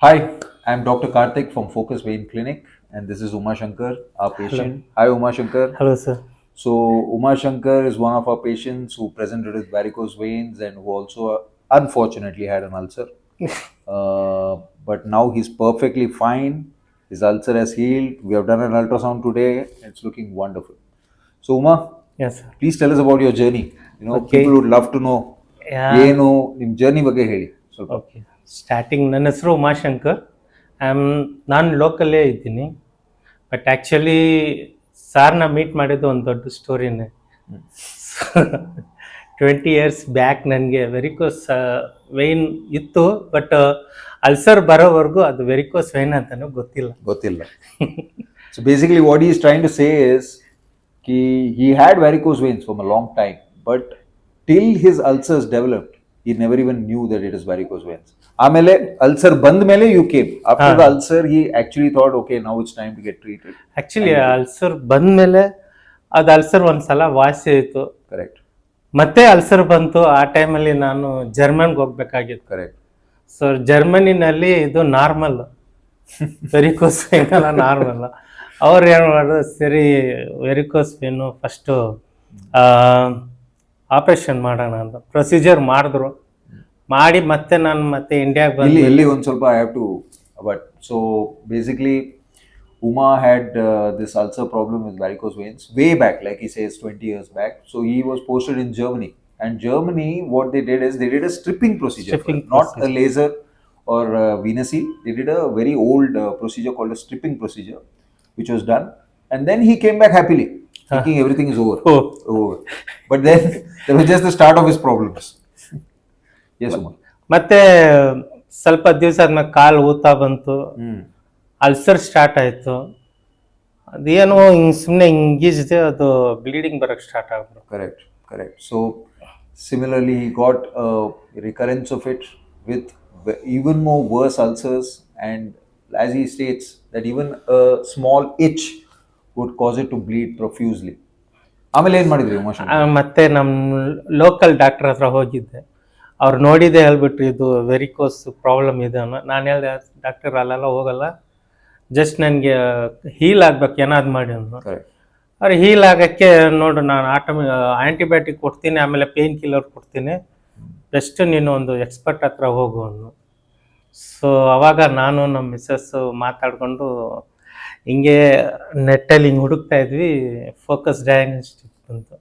Hi, I'm Dr. Karthik from Focus Vein Clinic, and this is Umashankar, our patient. Hi, Umashankar. Hello, sir. So, Umashankar is one of our patients who presented with varicose veins and who also unfortunately had an ulcer. But now he's perfectly fine. His ulcer has healed. We have done an ultrasound today. It's looking wonderful. So, Uma, Yes, sir. please tell us about your journey. People Okay. would love to know. Yeah. ಏನು ನಿಮ್ಮ journey ಬಗ್ಗೆ ಹೇಳಿ ಸ್ವಲ್ಪ. Okay. Starting ನನ್ನ ಹೆಸರು ಉಮಾಶಂಕರ್. ನಾನು ಲೋಕಲ್ಲೇ ಇದ್ದೀನಿ. But actually ಸಾರ್ನ meet ಮಾಡಿದ್ದು ಒಂದು ದೊಡ್ಡ ಸ್ಟೋರಿನೇ. 20 ಇಯರ್ಸ್ ಬ್ಯಾಕ್ ನನಗೆ ವೆರಿಕೋಸ್ ವೆಯ್ನ್ ಇತ್ತು. ಬಟ್ ಅಲ್ಸರ್ ಬರೋವರೆಗೂ ಅದು ವೆರಿಕೋಸ್ ವೆಯ್ನ್ ಅಂತಲೂ ಗೊತ್ತಿಲ್ಲ. So basically what he is trying to say is he had varicose veins from a long time, but till his ulcers developed, he never even knew that it is varicose veins. ಆಮೇಲೆ ulcer ಬಂದ ಮೇಲೆ you came. After the ulcer, he actually thought, okay, now it's time to get treated. Actually ulcer ಬಂದಮೇಲೆ ಅದು ulcer ಒಂದ್ಸಲ ವಾಸಿ ಆಯಿತು. Correct. ಮತ್ತೆ ulcer ಬಂತು. ಆ ಟೈಮಲ್ಲಿ ನಾನು ಜರ್ಮನ್ಗೆ ಹೋಗ್ಬೇಕಾಗಿತ್ತು. Correct. ಸೊ ಜರ್ಮನಿನಲ್ಲಿ ಇದು ನಾರ್ಮಲ್, ವೆರಿಕೋಸ್ ವೇನ್ ಎಲ್ಲ ನಾರ್ಮಲ್. ಅವ್ರು ಏನು ಮಾಡಿದ್ರು, ಸರಿ ವೆರಿಕೋಸ್ ವೇನು ಫಸ್ಟು ಆಪರೇಷನ್ ಮಾಡೋಣ ಅಂತ ಪ್ರೊಸೀಜರ್ ಮಾಡಿದ್ರು. ಮಾಡಿ ಮತ್ತೆ ನಾನು ಮತ್ತೆ ಇಂಡಿಯಾಗೆ ಬಂದು ಇಲ್ಲಿ ಒಂದು ಸ್ವಲ್ಪ I have to, but so basically Uma had this ulcer problem with varicose veins way back, like he says 20 years back. So he was posted in Germany, and Germany what they did is they did a stripping procedure, not a laser or venous. They did a very old procedure called a stripping procedure, which was done, and then he came back happily, thinking everything is over. Over. But then that was just the start of his problems. Yes, Uma. ಮತ್ತೆ ಸ್ವಲ್ಪ ದಿವಸ ಆದ್ಮೇಲೆ ಕಾಲು ಊತ ಬಂತು, ulcer start ಆಯಿತು. ಅದೇನೋ ಹಿಂಗೆ ಸುಮ್ಮನೆ ಹಿಂಗೀಜಿದೆ, ಅದು ಬ್ಲೀಡಿಂಗ್ ಬರೋಕ್ಕೆ ಸ್ಟಾರ್ಟ್ ಆಗ್ಬಿಟ್ಟು. Correct. So similarly he got a recurrence of it with even more worse ulcers, and as he states that even a small itch would cause it to bleed profusely. ಆಮೇಲೆ ಏನು ಮಾಡಿದ್ರಿ ಉಮಾಶಂಕರ್? ಮತ್ತೆ ನಮ್ಮ local doctor ಹತ್ರ ಹೋಗಿದ್ದೆ. ಅವ್ರು ನೋಡಿದೆ ಹೇಳ್ಬಿಟ್ರು ಇದು ವೆರಿಕೋಸ್ ಪ್ರಾಬ್ಲಮ್ ಇದೆ ಅನ್ನೋ. ನಾನು ಹೇಳಿದೆ, ಡಾಕ್ಟರ್ ಅಲ್ಲೆಲ್ಲ ಹೋಗಲ್ಲ, ಜಸ್ಟ್ ನನಗೆ ಹೀಲ್ ಆಗ್ಬೇಕು, ಏನಾದ್ರು ಮಾಡಿ ಅಂದರು. ಅವ್ರು ಹೀಲ್ ಆಗೋಕ್ಕೆ ನೋಡು, ನಾನು ಆ್ಯಂಟಿಬಯೋಟಿಕ್ ಕೊಡ್ತೀನಿ, ಆಮೇಲೆ ಪೇನ್ ಕಿಲ್ಲರ್ ಕೊಡ್ತೀನಿ, ಬೆಸ್ಟ್ ನೀನು ಒಂದು ಎಕ್ಸ್ಪರ್ಟ್ ಹತ್ರ ಹೋಗು ಅಂದರು. ಸೊ ಅವಾಗ ನಾನು ನಮ್ಮ ಮಿಸ್ಸಸ್ಸು ಮಾತಾಡಿಕೊಂಡು ಹಿಂಗೆ ನೆಟ್ಟಲ್ಲಿ ಹಿಂಗೆ ಹುಡುಕ್ತಾ ಇದ್ವಿ. ಫೋಕಸ್ ಡಯಾಗ್ನೋಸ್ಟಿಕ್ಸ್ ಬಂತು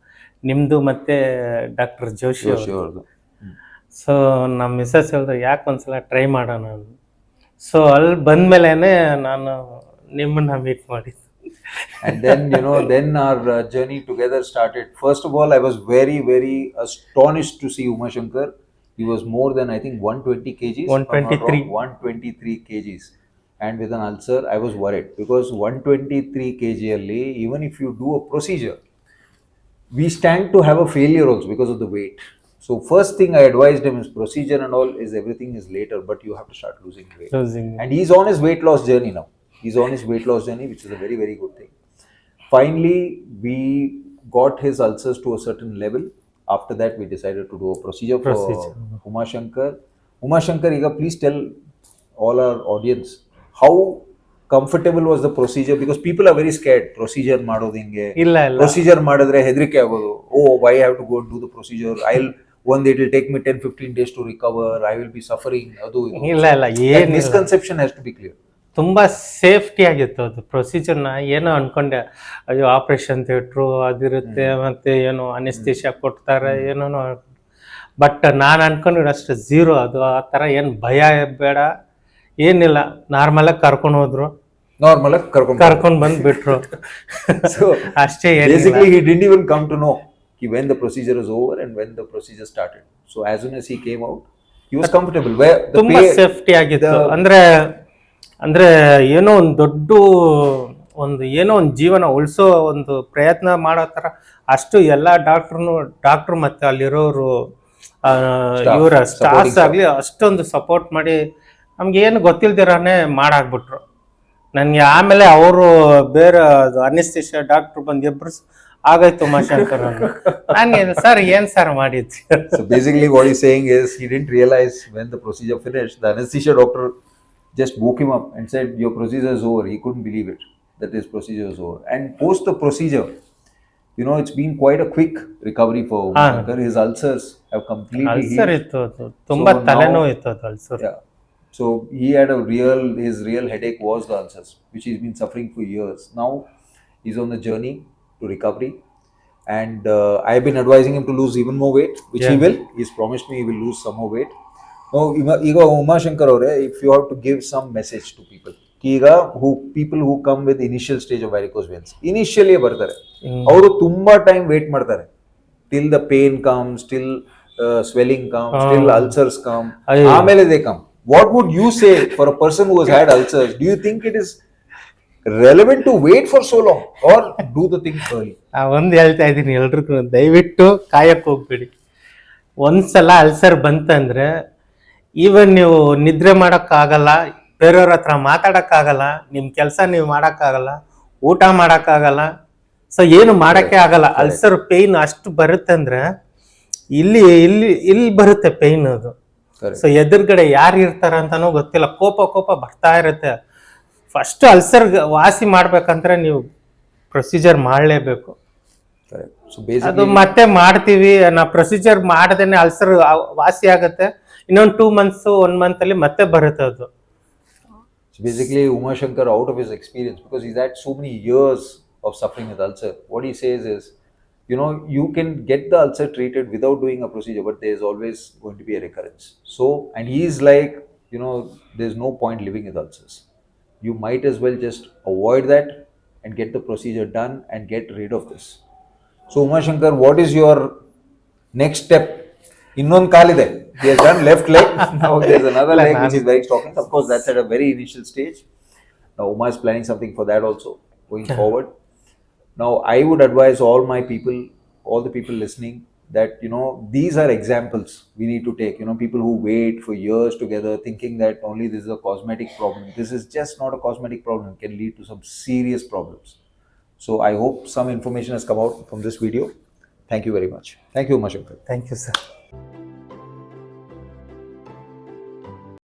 ನಿಮ್ಮದು ಮತ್ತು ಡಾಕ್ಟರ್ ಜೋಶಿ ಅವ್ರದ್ದು. ಸೊ ನಮ್ಮ ಮಿಸ್ಸಸ್ ಹೇಳಿದ್ರು, ಯಾಕೆ ಒಂದ್ಸಲ ಟ್ರೈ ಮಾಡೋಣ ಅಂದು. ಸೊ ಅಲ್ಲಿ ಬಂದಮೇಲೆ ನಾನು ನಿಮ್ಮನ್ನ ಮೀಟ್ ಮಾಡಿದ್ದು. And then then our journey together started. First of all, I was very, very astonished to see Umashankar. He was more than, I think, 120 kgs. 123 kgs. And with an ulcer, I was worried because 123 kg alli, even if you do a procedure, we stand to have a failure also because of the weight. So first thing I advised him is procedure and all is everything is later, but you have to start losing weight. And he's on his weight loss journey now. He's on his weight loss journey, which is a very, very good thing. Finally, we got his ulcers to a certain level. After that, we decided to do a procedure for Umashankar. Umashankar, please tell all our audience how comfortable was the procedure, because people are very scared. Procedure ಮಾಡೋದು ಹಿಂಗೆ, procedure ಮಾಡಿದ್ರೆ ಹೆದರಿಕೆ ಆಗೋದು. Oh, why I have to go and do the procedure? It will take me 10-15 days to recover. I will be suffering. ಅದು ಇಲ್ಲ that misconception has to be clear. ತುಂಬ safety ಆಗಿತ್ತು ಅದು ಪ್ರೊಸೀಜರ್ನ. ಏನೋ ಅಂದ್ಕೊಂಡೆ, ಅಯ್ಯೋ ಆಪ್ರೇಷನ್ ಥಿಯೇಟ್ರು ಅದಿರುತ್ತೆ, ಮತ್ತು ಏನೋ ಅನೆಸ್ಥೇಷಿಯಾ ಕೊಡ್ತಾರೆ ಏನೋ. ಬಟ್ ನಾನು ಅಂದ್ಕೊಂಡ್ರೆ ಅಷ್ಟು ಝೀರೋ. ಅದು ಆ ಥರ ಏನು ಭಯ ಬೇಡ, ಏನಿಲ್ಲ. ನಾರ್ಮಲಾಗಿ ಕರ್ಕೊಂಡು ಹೋದ್ರು, ಕರ್ಕೊಂಡು ಬಂದುಬಿಟ್ರು. ಸೊ ಅಷ್ಟೇ. Basically, he didn't even come to know when the procedure is over and when the procedure started. So as soon as he came out, he was comfortable. ತುಂಬ ಸೇಫ್ಟಿ ಆಗಿತ್ತು. ಅಂದರೆ ಏನೋ ಒಂದು ದೊಡ್ಡ ಏನೋ ಒಂದು ಜೀವನ ಉಳಿಸೋ ಒಂದು ಪ್ರಯತ್ನ ಮಾಡೋ ಥರ ಅಷ್ಟು ಎಲ್ಲ ಡಾಕ್ಟ್ರು ಮತ್ತು ಅಲ್ಲಿರೋರು ಇವರ ಸ್ಟಾಫ್ಸ್ ಆಗಲಿ ಅಷ್ಟೊಂದು ಸಪೋರ್ಟ್ ಮಾಡಿ ನಮ್ಗೇನು ಗೊತ್ತಿಲ್ದಿರಾನೆ ಮಾಡಾಕ್ಬಿಟ್ರು ನನಗೆ. ಆಮೇಲೆ ಅವರು ಬೇರೆ ಅನಿಸ್ತೇಷಿಯಾ ಡಾಕ್ಟ್ರು ಬಂದು ಎಬ್ರು ಆಗಾಯ್ತು ಉಮಾಶಂಕರ್. ನಾನು ಸರ್ ಏನು ಸರ್ ಮಾಡಿದ್ವಿ. So basically what he's saying is he didn't realize when the procedure finished, the anesthesia doctor just woke him up and said, "Your procedure is over." He couldn't believe it, that his procedure was over. And post the procedure, it's been quite a quick recovery for Umashankar. His ulcers have completely ulcer healed. ಇತ್ತು, ಅದು ತುಂಬಾ So ತಲೆನೋವು ಇತ್ತು ಅದು ulcer. Yeah. So he had his real headache was the ulcers, which he's been suffering for years. Now he's on the journey to recovery. And I've been advising him to lose even more weight, which he will. He's promised me he will lose some more weight. Now, Umashankar, if you have to give some message to people, people who come with initial stage of varicose veins, initially ಬರ್ತಾರೆ, ಅವರು ತುಂಬಾ time wait ಮಾಡ್ತಾರೆ till the pain comes, till swelling comes, till ulcers come, ಆಮೇಲೆ they come. What would you say for a person who has had ulcers? Do you think it is relevant to wait for so long or do the thing early? ಒಂದು ಹೇಳ್ತಾ ಇದ್ದೀನಿ ಎಲ್ರಿಗೂ, ದಯವಿಟ್ಟು ಕಾಯಕ್ಕೆ ಹೋಗ್ಬೇಡಿ. ಒಂದ್ಸಲ ulcer ಬಂತಂದ್ರೆ even ನೀವು ನಿದ್ರೆ ಮಾಡೋಕ್ಕಾಗಲ್ಲ, ಬೇರೆಯವ್ರ ಹತ್ರ ಮಾತಾಡೋಕ್ಕಾಗಲ್ಲ, ನಿಮ್ಮ ಕೆಲಸ ನೀವು ಮಾಡೋಕ್ಕಾಗಲ್ಲ, ಊಟ ಮಾಡೋಕ್ಕಾಗಲ್ಲ, ಸೊ ಏನು ಮಾಡೋಕ್ಕೆ ಆಗಲ್ಲ. ಅಲ್ಸರ್ ಪೇಯ್ನ್ ಅಷ್ಟು ಬರುತ್ತೆ ಅಂದ್ರೆ ಇಲ್ಲಿ ಬರುತ್ತೆ ಪೇಯ್ನ್ ಅದು. ಸೊ ಎದುರುಗಡೆ ಯಾರು ಇರ್ತಾರ ಅಂತಾನೂ ಗೊತ್ತಿಲ್ಲ, ಕೋಪ ಬರ್ತಾ ಇರುತ್ತೆ. ಫಸ್ಟ್ ಅಲ್ಸರ್ ವಾಸಿ ಮಾಡ್ಬೇಕಂದ್ರೆ ನೀವು ಪ್ರೊಸೀಜರ್ ಮಾಡಲೇಬೇಕು. ಅದು ಮತ್ತೆ ಮಾಡ್ತೀವಿ, ನಾವು ಪ್ರೊಸೀಜರ್ ಮಾಡದೇನೆ ಅಲ್ಸರ್ ವಾಸಿ ಆಗುತ್ತೆ, ಇನ್ನೊಂದು 2 months 1 month ಅಲ್ಲಿ ಮತ್ತೆ ಬರುತ್ತೆ ಅದು. So basically Umashankar, out of his experience, because he's had so many years of suffering with ulcer, what he says is, you can get the ulcer treated without doing a procedure, but there's always going to be a recurrence. So, and he's like, there's no point living with ulcers. You might as well just avoid that and get the procedure done and get rid of this. So Umashankar, what is your next step? Innond kalide. He has done left leg. Now there's another leg which is very stalking. Of course, that's at a very initial stage. Now Uma is planning something for that also going forward. Now I would advise all my people, all the people listening, that these are examples we need to take. People who wait for years together thinking that only this is a cosmetic problem. This is just not a cosmetic problem. It can lead to some serious problems. So I hope some information has come out from this video. Thank you very much. Thank you, Umashankar. Thank you, sir.